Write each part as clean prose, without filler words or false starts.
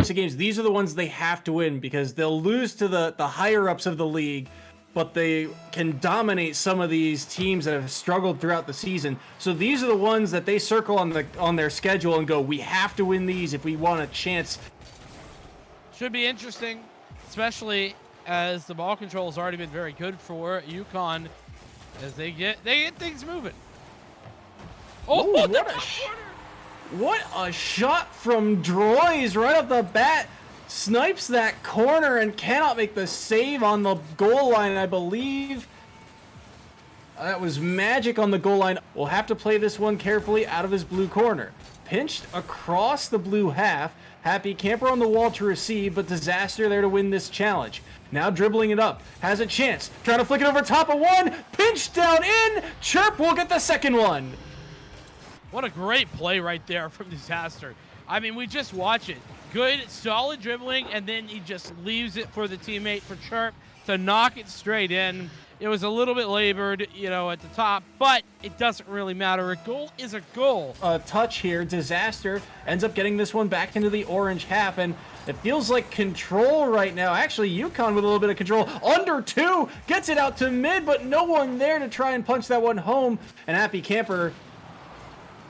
types of games, these are the ones they have to win because they'll lose to the higher-ups of the league, but they can dominate some of these teams that have struggled throughout the season. So these are the ones that they circle on their schedule and go, we have to win these if we want a chance. Should be interesting, especially as the ball control has already been very good for UConn as they get things moving. Oh, what a shot from Droys right off the bat. Snipes that corner and cannot make the save on the goal line, I believe. That was magic on the goal line. We'll have to play this one carefully out of his blue corner. Pinched across the blue half. Happy Camper on the wall to receive, but Disaster there to win this challenge. Now dribbling it up. Has a chance. Trying to flick it over top of one. Pinched down in. Chirp will get the second one. What a great play right there from Disaster. I mean, we just watch it. Good, solid dribbling, and then he just leaves it for the teammate, for Chirp, to knock it straight in. It was a little bit labored, you know, at the top, but it doesn't really matter. A goal is a goal. A touch here. Disaster ends up getting this one back into the orange half, and it feels like control right now. Actually, UConn with a little bit of control. Under two, gets it out to mid, but no one there to try and punch that one home. And Happy Camper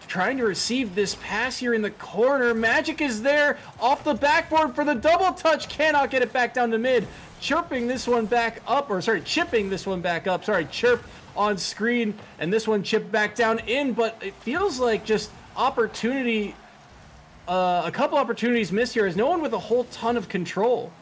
trying to receive this pass here in the corner. Magic is there off the backboard for the double touch. Cannot get it back down to mid. Chipping this one back up. Sorry, Chirp on screen. And this one chipped back down in. But it feels like just opportunity. A couple opportunities missed here. As no one with a whole ton of control.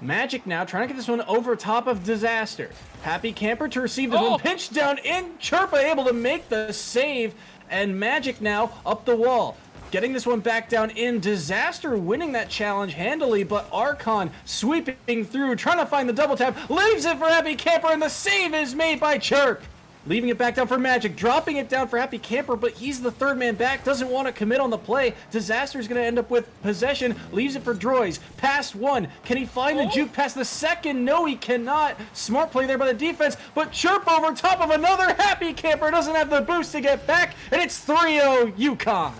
Magic now trying to get this one over top of Disaster. Happy Camper to receive this one. Pinch down in. Chirp able to make the save. And Magic now up the wall. Getting this one back down in. Disaster winning that challenge handily, but Archon sweeping through, trying to find the double tap. Leaves it for Happy Camper, and the save is made by Chirp. Leaving it back down for Magic, dropping it down for Happy Camper, but he's the third man back, doesn't want to commit on the play. Disaster's going to end up with possession, leaves it for Droys. Past one, can he find the juke past the second? No, he cannot. Smart play there by the defense, but Chirp over top of another. Happy Camper doesn't have the boost to get back, and it's 3-0 UConn.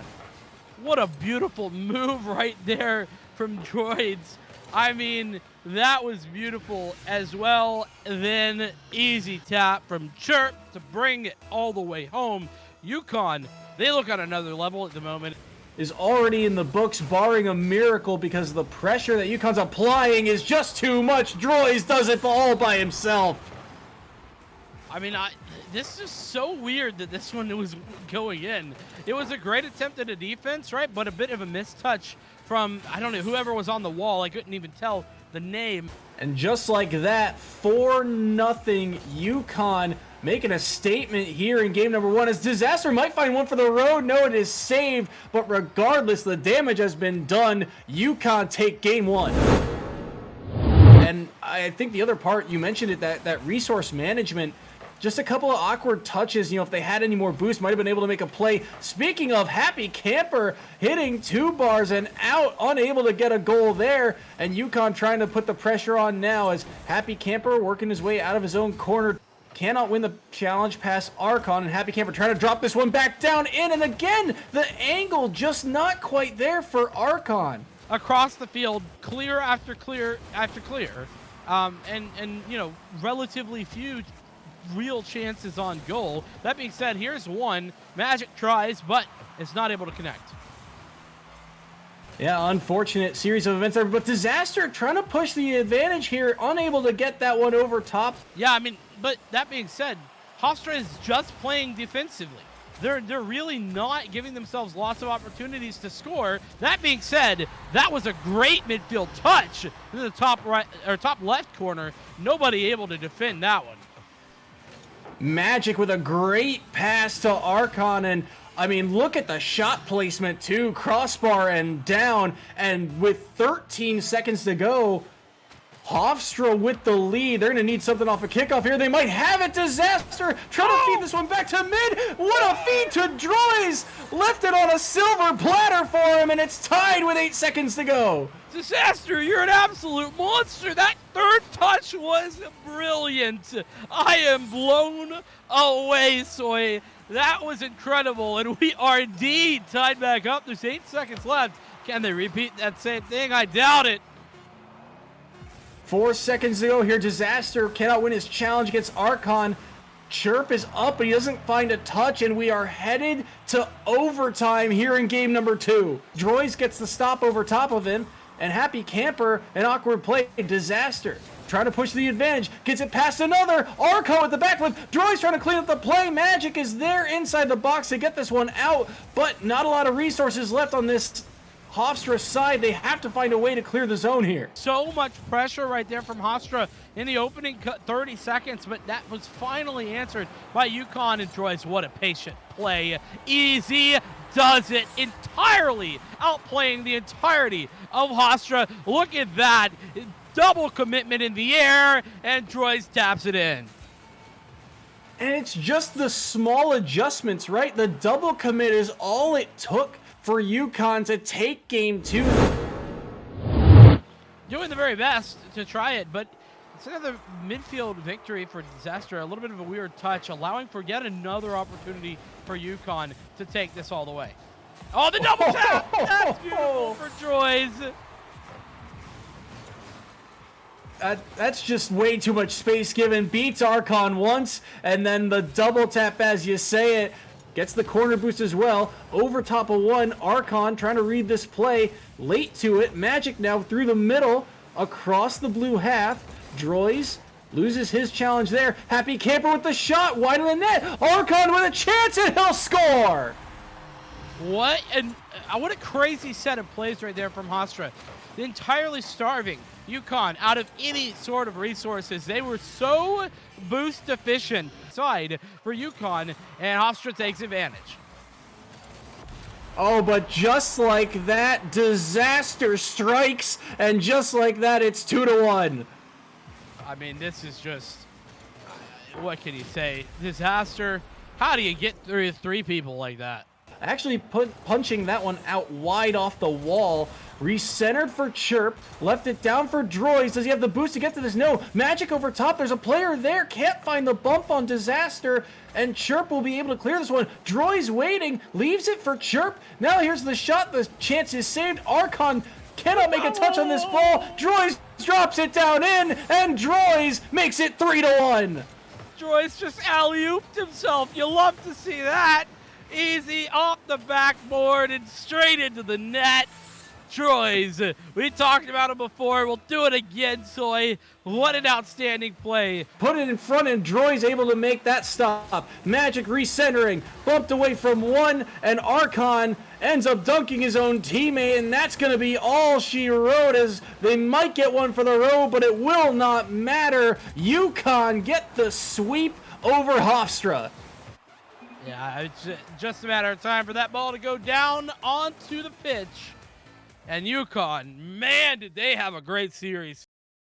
What a beautiful move right there from Droids. I mean, that was beautiful as well. Then easy tap from Chirp to bring it all the way home. UConn, they look on another level at the moment. Is already in the books, barring a miracle, because the pressure that UConn's applying is just too much. Droids does it all by himself. I mean, this is so weird that this one was going in. It was a great attempt at a defense, right? But a bit of a mistouch from, I don't know, whoever was on the wall. I couldn't even tell the name. And just like that, 4-0 UConn making a statement here in game number one. As Disaster might find one for the road. No, it is saved. But regardless, the damage has been done. UConn take game one. And I think the other part, you mentioned it, that resource management. Just a couple of awkward touches. You know, if they had any more boost, might have been able to make a play. Speaking of, Happy Camper hitting 2 bars and out, unable to get a goal there. And UConn trying to put the pressure on now as Happy Camper working his way out of his own corner. Cannot win the challenge past Archon, and Happy Camper trying to drop this one back down in. And again, the angle just not quite there for Archon. Across the field, clear after clear after clear. And you know, relatively few real chances on goal. That being said, here's one. Magic tries, but it's not able to connect. Yeah, unfortunate series of events there, but Disaster trying to push the advantage here, unable to get that one over top. Yeah, I mean, but that being said, Hofstra is just playing defensively. They're really not giving themselves lots of opportunities to score. That being said, that was a great midfield touch in the top right or top left corner. Nobody able to defend that one. Magic with a great pass to Archon, and I mean, look at the shot placement too. Crossbar and down, and with 13 seconds to go, Hofstra with the lead. They're going to need something off a kickoff here. They might have it. Disaster trying to feed this one back to mid. What a feed to Droys. Left it on a silver platter for him, and it's tied with 8 seconds to go. Disaster, you're an absolute monster. That third touch was brilliant. I am blown away, Soy. That was incredible, and we are indeed tied back up. There's 8 seconds left. Can they repeat that same thing? I doubt it. 4 seconds to go here. Disaster cannot win his challenge against Archon. Chirp is up, but he doesn't find a touch, and we are headed to overtime here in game number 2. Droids gets the stop over top of him, and Happy Camper, an awkward play. Disaster trying to push the advantage, gets it past another. Archon with the backflip. Droids trying to clean up the play. Magic is there inside the box to get this one out, but not a lot of resources left on this Hofstra side. They have to find a way to clear the zone here. So much pressure right there from Hofstra in the opening 30 seconds, but that was finally answered by UConn and Droids. What a patient play. Easy does it entirely, outplaying the entirety of Hofstra. Look at that. Double commitment in the air, and Droids taps it in. And it's just the small adjustments, right? The double commit is all it took for UConn to take game 2. Doing the very best to try it, but it's another midfield victory for Disaster. A little bit of a weird touch, allowing for yet another opportunity for UConn to take this all the way. Oh, the double tap! That's beautiful for Droids. That's just way too much space given. Beats Archon once, and then the double tap as you say it. Gets the corner boost as well. Over top of one. Archon trying to read this play. Late to it. Magic now through the middle. Across the blue half. Droids loses his challenge there. Happy Camper with the shot. Wide of the net. Archon with a chance, and he'll score. What a crazy set of plays right there from Hofstra. Entirely starving UConn out of any sort of resources. They were so boost deficient side for UConn, and Hofstra takes advantage. Oh, but just like that, Disaster strikes, and just like that, it's 2-1. I mean, this is just, what can you say? Disaster, how do you get through 3 people like that? Actually punching that one out wide off the wall. Recentered for Chirp. Left it down for Droids. Does he have the boost to get to this? No. Magic over top. There's a player there. Can't find the bump on Disaster. And Chirp will be able to clear this one. Droids waiting. Leaves it for Chirp. Now here's the shot. The chance is saved. Archon cannot make a touch on this ball. Droids drops it down in. And Droids makes it 3-1. Droids just alley-ooped himself. You love to see that. Easy off the backboard and straight into the net. Droids, we talked about it before. We'll do it again, Soy. What an outstanding play. Put it in front, and Droids able to make that stop. Magic recentering, bumped away from one, and Archon ends up dunking his own teammate, and that's going to be all she wrote, as they might get one for the road, but it will not matter. UConn get the sweep over Hofstra. Yeah, it's just a matter of time for that ball to go down onto the pitch. And UConn, man, did they have a great series.